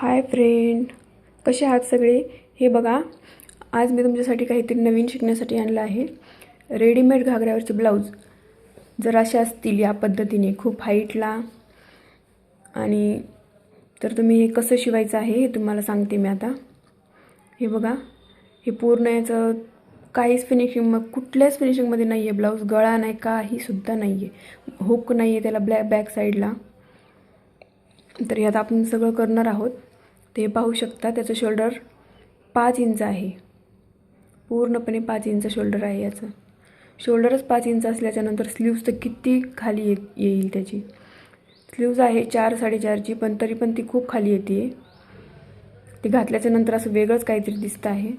Hi friend, कसे आहात सगळे? हे बघा, आज मी तुमच्यासाठी काहीतरी नवीन शिकण्यासाठी आणलं आहे. रेडीमेड घागऱ्यावरचे ब्लाऊज जर असे असतील या पद्धतीने खूप हाईटला, आणि तर तुम्ही हे कसं शिवायचं आहे हे तुम्हाला सांगते मी आता. हे बघा, हे पूर्ण याचं काहीच फिनिशिंग, मग कुठल्याच फिनिशिंगमध्ये नाही आहे. ब्लाऊज गळा नाही, काहीसुद्धा नाही आहे, हुक नाही आहे त्याला बॅक साईडला. तर यात आपण सगळं करणार आहोत. ते पाहू शकता, त्याचं शोल्डर 5 इंच आहे, पूर्णपणे 5 इंच शोल्डर आहे याचं. शोल्डरच 5 इंच असल्याच्यानंतर स्लीव्ज तर किती खाली येईल त्याची. स्लीव्ज आहे 4-4.5ची, पण तरी पण ती खूप खाली येते. ती घातल्याच्यानंतर असं वेगळंच काहीतरी दिसतं आहे.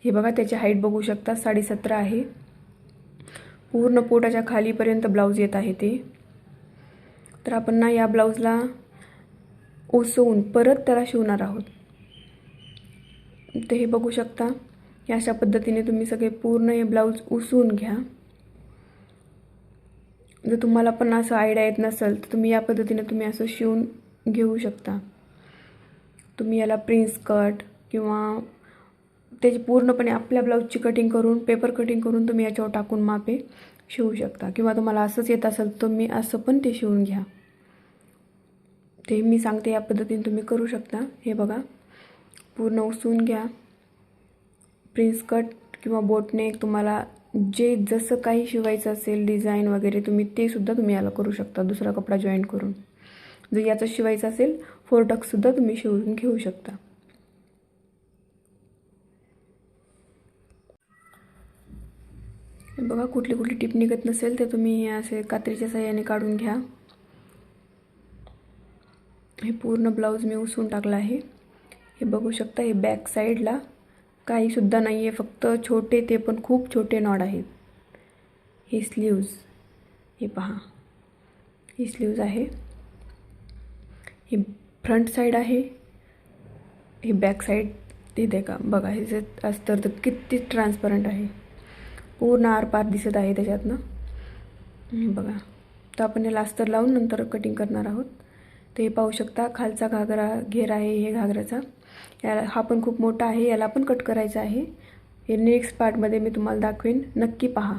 हे बघा, त्याची हाईट बघू शकता 17.5 आहे. पूर्ण पोटाच्या खालीपर्यंत ब्लाऊज येत आहे ते. तर आपण ना या ब्लाऊजला उसवून परत त्याला शिवणार आहोत. तर हे बघू शकता, या अशा पद्धतीने तुम्ही सगळे पूर्ण हे ब्लाऊज उसवून घ्या. जर तुम्हाला पण असं आयडिया येत नसेल तर तुम्ही या पद्धतीने तुम्ही असं शिवून घेऊ शकता. तुम्ही याला प्रिन्स कट किंवा त्याची पूर्णपणे आपल्या ब्लाऊजची कटिंग करून, पेपर कटिंग करून तुम्ही याच्यावर टाकून मापे शिवू शकता. किंवा तुम्हाला असंच येत असेल तर मी असं पण ते शिवून घ्या. ते मी सांगते या पद्धतीने तुम्ही करू शकता. हे बघा, पूर्ण उसवून घ्या. प्रिन्स कट किंवा बोटनेक, तुम्हाला जे जसं काही शिवायचं असेल डिझाईन वगैरे, तुम्ही ते सुद्धा तुम्ही याला करू शकता दुसरा कपडा जॉईन करून. जर याचं शिवायचं असेल 4 टक्ससुद्धा तुम्ही शिवून घेऊ शकता. बघा, कुठली कुठली टिप निघत नसेल तर तुम्ही हे असे कात्रीच्या साहाय्याने काढून घ्या. हे पूर्ण ब्लाऊज मी उसवून टाकलं आहे. हे बघू शकता, हे बॅक साईडला काहीसुद्धा नाही आहे, फक्त छोटे, ते पण खूप छोटे नॉड आहेत. हे स्लीव्ज, हे पहा, ही स्लीव्ज आहे. ही फ्रंट साईड आहे, ही बॅक साईड. ते देखा बघा, हे जे अस्तर तर किती ट्रान्सपरंट आहे, पूर्ण आरपार दिसत आहे त्याच्यातनं. हे बघा, तर आपण याला अस्तर लावून नंतर कटिंग करणार आहोत. ते पाहू शकता, खालचा घागरा घेर आहे हे घागराचा. याला हा पण खूप मोठा आहे, याला पण कट करायचा आहे. हे नेक्स्ट पार्टमध्ये मी तुम्हाला दाखवेन, नक्की पहा.